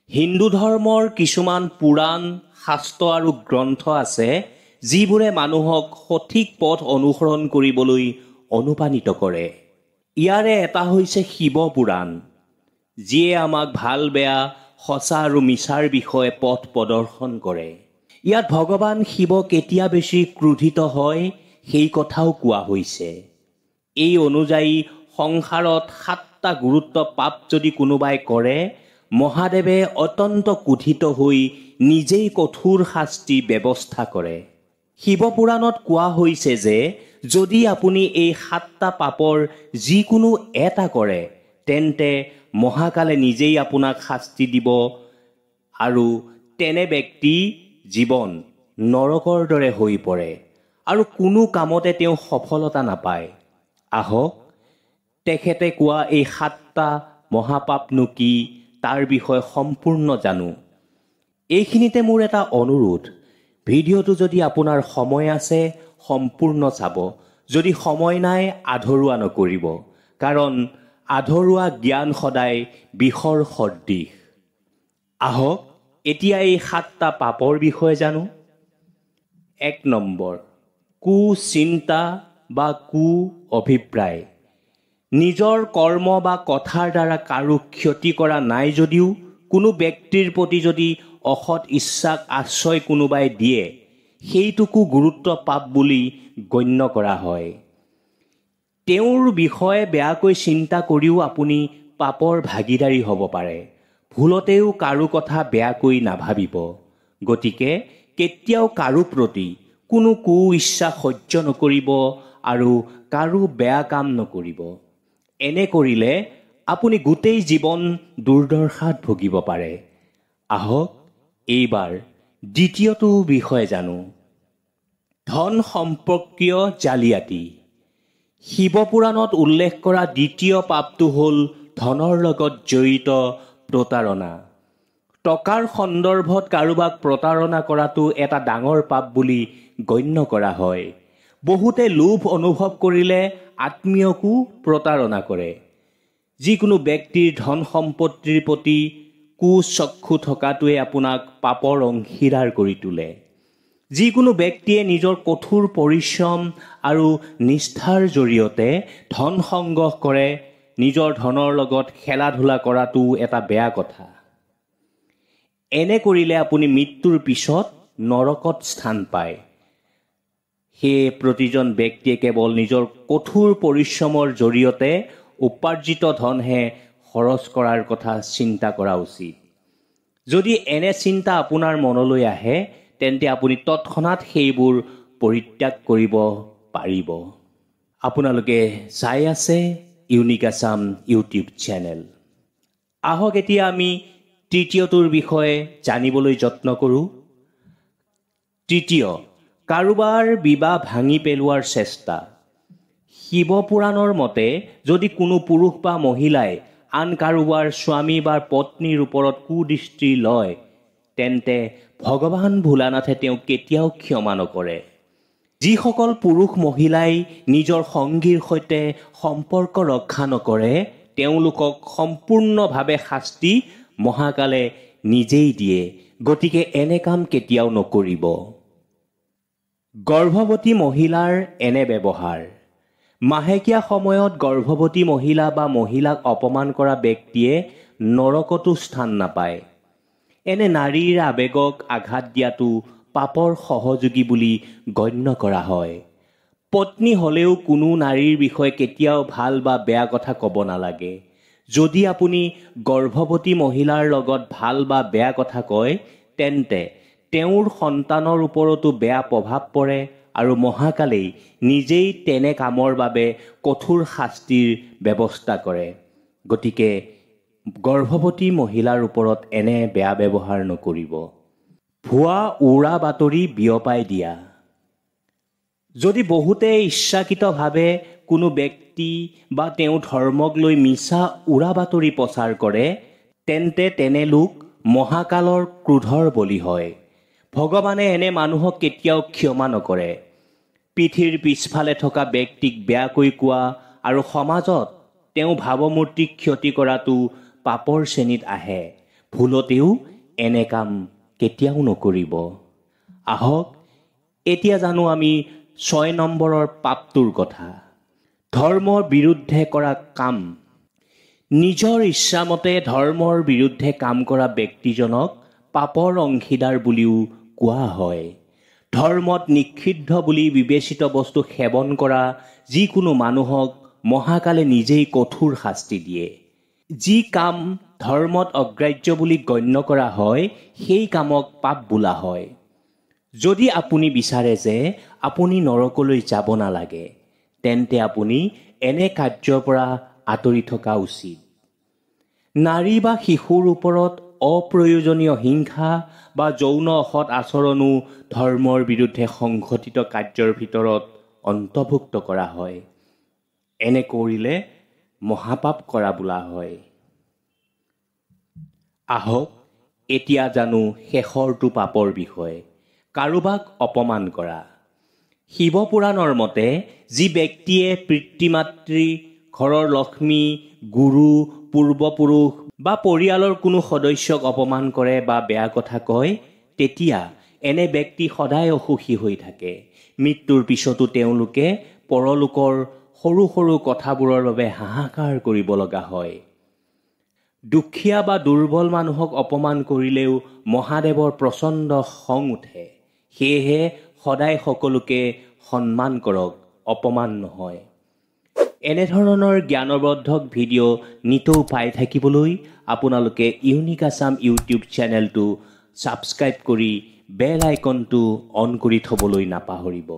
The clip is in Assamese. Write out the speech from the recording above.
হিন্দু ধৰ্মৰ কিছুমান পুৰাণ, শাস্ত্ৰ আৰু গ্ৰন্থ আছে যিবোৰে মানুহক সঠিক পথ অনুসৰণ কৰিবলৈ অনুপ্ৰাণিত কৰে। ইয়াৰে এটা হৈছে শিৱ পুৰাণ, যিয়ে আমাক ভাল বেয়া, সঁচা আৰু মিছাৰ বিষয়ে পথ প্ৰদৰ্শন কৰে। ইয়াত ভগৱান শিৱ কেতিয়া বেছি ক্ৰোধিত হয় সেই কথাও কোৱা হৈছে। এই অনুযায়ী সংসাৰত 7টা গুৰুত্ব পাপ যদি কোনোবাই কৰে, মহাদেৱে অত্যন্ত ক্ৰোধিত হৈ নিজেই কঠোৰ শাস্তি ব্যৱস্থা কৰে। শিৱ পুৰাণত কোৱা হৈছে যে যদি আপুনি এই 7টা পাপৰ যিকোনো এটা কৰে, তেন্তে মহাকালে নিজেই আপোনাক শাস্তি দিব আৰু তেনে ব্যক্তি জীৱন নৰকৰ দৰে হৈ পৰে আৰু কোনো কামতে তেওঁ সফলতা নাপায়। আহক তেখেতে কোৱা এই 7টা মহাপাপনো কি তাৰ বিষয়ে সম্পূৰ্ণ জানো। এইখিনিতে মোৰ এটা অনুৰোধ, ভিডিঅ'টো যদি আপোনাৰ সময় আছে সম্পূৰ্ণ চাব, যদি সময় নাই আধৰুৱা নকৰিব, কাৰণ আধৰুৱা জ্ঞান সদায় বিষৰ সদৃশ। আহক এতিয়া এই 7টা পাপৰ বিষয়ে জানো। 1 নম্বৰ, কুচিন্তা বা কু অভিপ্ৰায়। নিজৰ কৰ্ম বা কথাৰ দ্বাৰা কাৰো ক্ষতি কৰা নাই যদিও কোনো ব্যক্তিৰ প্ৰতি যদি অসৎ ইচ্ছাক আশ্ৰয় কোনোবাই দিয়ে, সেইটোকো গুৰুত্ব পাপ বুলি গণ্য কৰা হয়। তেওঁৰ বিষয়ে বেয়াকৈ চিন্তা কৰিও আপুনি পাপৰ ভাগীদাৰী হ'ব পাৰে। ভুলতেও কাৰো কথা বেয়াকৈ নাভাবিব। গতিকে কেতিয়াও কাৰো প্ৰতি কোনো কু ইচ্ছা সহ্য নকৰিব আৰু কাৰো বেয়া কাম নকৰিব। এনে কৰিলে আপুনি গোটেই জীৱন দুৰ্দশাত ভুগিব পাৰে। আহক এইবাৰ দ্বিতীয়টো বিষয়ে জানো। ধন সম্পৰ্কীয় জালিয়াতি। শিৱ পুৰাণত উল্লেখ কৰা দ্বিতীয় পাপটো হ'ল ধনৰ লগত জড়িত প্ৰতাৰণা। টকাৰ সন্দৰ্ভত কাৰোবাক প্ৰতাৰণা কৰাটো এটা ডাঙৰ পাপ বুলি গণ্য কৰা হয়। বহুতে লোভ অনুভৱ কৰিলে আত্মীয়কো প্ৰতাৰণা কৰে। যিকোনো ব্যক্তিৰ ধন সম্পত্তিৰ প্ৰতি কুচক্ষু থকাটোৱে আপোনাক পাপৰ অংশীদাৰ কৰি তোলে। যিকোনো ব্যক্তিয়ে নিজৰ কঠোৰ পৰিশ্ৰম আৰু নিষ্ঠাৰ জৰিয়তে ধন সংগ্ৰহ কৰে, নিজৰ ধনৰ লগত খেলা ধূলা কৰাটো এটা বেয়া কথা। এনে কৰিলে আপুনি মৃত্যুৰ পিছত নৰকত স্থান পায়। সেয়ে প্ৰতিজন ব্যক্তিয়ে কেৱল নিজৰ কঠোৰ পৰিশ্ৰমৰ জৰিয়তে উপাৰ্জিত ধনহে খৰচ কৰাৰ কথা চিন্তা কৰা উচিত। যদি এনে চিন্তা আপোনাৰ মনলৈ আহে, তেন্তে আপুনি তৎক্ষণাত সেইবোৰ পৰিত্যাগ কৰিব পাৰিব। আপোনালোকে চাই আছে ইউনিক আছাম ইউটিউব চেনেল। আহক এতিয়া আমি তৃতীয়টোৰ বিষয়ে জানিবলৈ যত্ন কৰোঁ। তৃতীয়, কাৰোবাৰ বিবাহ ভাঙি পেলোৱাৰ চেষ্টা। শিৱ পুৰাণৰ মতে যদি কোনো পুৰুষ বা মহিলাই আন কাৰোবাৰ স্বামী বা পত্নীৰ ওপৰত কুদৃষ্টি লয়, তেন্তে ভগৱান ভোলানাথে তেওঁক কেতিয়াও ক্ষমা নকৰে। যিসকল পুৰুষ মহিলাই নিজৰ সংগীৰ সৈতে সম্পৰ্ক ৰক্ষা নকৰে, তেওঁলোকক সম্পূৰ্ণভাৱে শাস্তি মহাকালে নিজেই দিয়ে। গতিকে এনে কাম কেতিয়াও নকৰিব। গৰ্ভৱতী মহিলাৰ এনে ব্যৱহাৰ। মাহেকীয়া সময়ত গৰ্ভৱতী মহিলা বা মহিলাক অপমান কৰা ব্যক্তিয়ে নৰকতো স্থান নাপায়। এনে নাৰীৰ আৱেগক আঘাত দিয়াটো পাপৰ সহযোগী বুলি গণ্য কৰা হয়। পত্নী হ'লেও কোনো নাৰীৰ বিষয়ে কেতিয়াও ভাল বা বেয়া কথা ক'ব নালাগে। যদি আপুনি গৰ্ভৱতী মহিলাৰ লগত ভাল বা বেয়া কথা কয়, তেন্তে তেওঁৰ সন্তানৰ ওপৰতো বেয়া প্ৰভাৱ পৰে আৰু মহাকালেই নিজেই তেনে কামৰ বাবে কঠোৰ শাস্তিৰ ব্যৱস্থা কৰে। গতিকে গৰ্ভৱতী মহিলাৰ ওপৰত এনে বেয়া ব্যৱহাৰ নকৰিব। ভুৱা উৰা বাতৰি বিয়পাই দিয়া। যদি বহুতে ইচ্ছাকৃতভাৱে কোনো ব্যক্তি বা তেওঁ ধৰ্মক লৈ মিছা উৰা বাতৰি প্ৰচাৰ কৰে, তেন্তে তেনে লোক মহাকালৰ ক্ৰোধৰ বলি হয়। ভগৱানে এনে মানুহক কেতিয়াও ক্ষমা নকৰে। পিঠিৰ পিছফালে থকা ব্যক্তিক বেয়াকৈ কোৱা আৰু সমাজত তেওঁ ভাৱমূৰ্তিক ক্ষতি কৰাটো পাপৰ শ্ৰেণীত আহে। ভুলতেও এনে কাম কেতিয়াও নকৰিব। আহক এতিয়া জানো আমি 6 নম্বৰৰ পাপটোৰ কথা। ধৰ্মৰ বিৰুদ্ধে কৰা কাম। নিজৰ ইচ্ছামতে ধৰ্মৰ বিৰুদ্ধে কাম কৰা ব্যক্তিজনক পাপৰ অংশীদাৰ বুলিও কোৱা হয়। ধৰ্মত নিষিদ্ধ বুলি বিবেচিত বস্তু সেৱন কৰা যিকোনো মানুহক মহাকালে নিজেই কঠোৰ শাস্তি দিয়ে। যি কাম ধৰ্মত অগ্ৰাহ্য বুলি গণ্য কৰা হয় সেই কামক পাপ বোলা হয়। যদি আপুনি বিচাৰে যে আপুনি নৰকলৈ যাব নালাগে, তেন্তে আপুনি এনে কাৰ্যৰ পৰা আঁতৰি থকা উচিত। নাৰী বা শিশুৰ ওপৰত অপ্ৰয়োজনীয় হিংসা বা যৌন অসৎ আচৰণো ধৰ্মৰ বিৰুদ্ধে সংঘটিত কাৰ্যৰ ভিতৰত অন্তৰ্ভুক্ত কৰা হয়। এনে কৰিলে মহাপাপ কৰা বোলা হয়। আহক এতিয়া জানো শেষৰটো পাপৰ বিষয়ে, কাৰোবাক অপমান কৰা। শিৱপুৰাণৰ মতে যি ব্যক্তিয়ে পিতৃ মাতৃ, ঘৰৰ লক্ষ্মী, গুৰু, পূৰ্বপুৰুষ বা পৰিয়ালৰ কোনো সদস্যক অপমান কৰে বা বেয়া কথা কয়, তেতিয়া এনে ব্যক্তি সদায় অসুখী হৈ থাকে। মৃত্যুৰ পিছতো তেওঁলোকে পৰলোকৰ সৰু সৰু কথাবোৰৰ বাবে হাহাকাৰ কৰিব লগা হয়। দুখীয়া বা দুৰ্বল মানুহক অপমান কৰিলেও মহাদেৱৰ প্ৰচণ্ড খং উঠে। সেয়েহে সদায় সকলোকে সন্মান কৰক, অপমান নহয়। এনেধৰণৰ জ্ঞানবৰ্ধক ভিডিঅ' নিতৌ পাই থাকিবলৈ আপোনালোকে ইউনিক আছাম ইউটিউব চেনেলটো ছাবস্ক্ৰাইব কৰি বেল আইকনটো অন কৰি থ'বলৈ নাপাহৰিব।